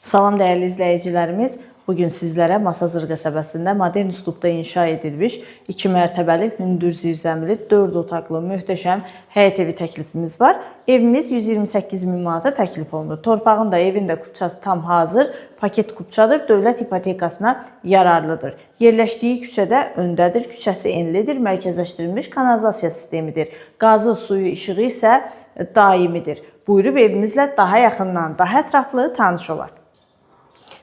Salam dəyərli izləyicilərimiz, bugün sizlərə Masazır qəsəbəsində modern üslubda inşa edilmiş 2 mərtəbəli hündür zirzəmili 4 otaqlı möhtəşəm həyət evi təklifimiz var. Evimiz 128 min manata təklif olunur. Torpağın da evin də kupçası tam hazır, paket kupçadır, dövlət hipotekasına yararlıdır. Yerləşdiyi küçədə öndədir, küçəsi enlidir, mərkəzləşdirilmiş kanalizasiya sistemidir. Qazı, suyu, işığı isə daimidir. Buyurub evimizlə daha yaxından, daha ətraflı tanış olaq.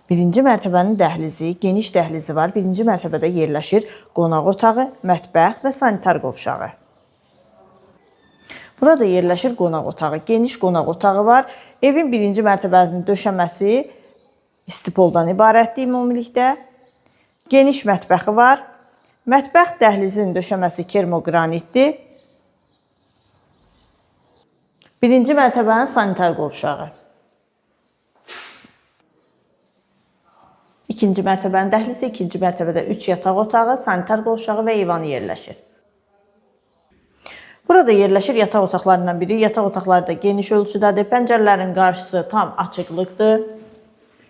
Birinci mərtəbənin dəhlizi, geniş dəhlizi var. Birinci mərtəbədə yerləşir qonaq otağı, mətbəx və sanitar qovşağı. Burada yerləşir qonaq otağı, geniş qonaq otağı var. Evin birinci mərtəbəsinin döşəməsi istipoldan ibarətdir ümumilikdə. Geniş mətbəxi var. Mətbəx dəhlizinin döşəməsi kermogranitdir. Birinci mərtəbənin sanitar qovşağı. İkinci mərtəbənin dəhlizi, ikinci mərtəbədə 3 yataq otağı, sanitar qovşağı və eyvanı yerləşir. Burada yerləşir yataq otaqlarından biri. Yataq otaqları da geniş ölçüdədir. Pəncərələrin qarşısı tam açıqlıqdır.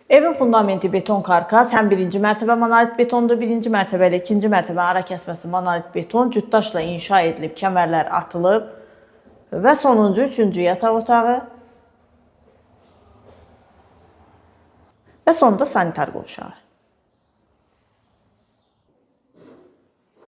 Evin fundamenti beton karkas, həm birinci mərtəbə monolit betondur, birinci mərtəbə ilə ikinci mərtəbə ara kəsməsi monolit beton, cütdaşla inşa edilib, kəmərlər atılıb və sonuncu, üçüncü yataq otağı və sonda sanitar qovşağı.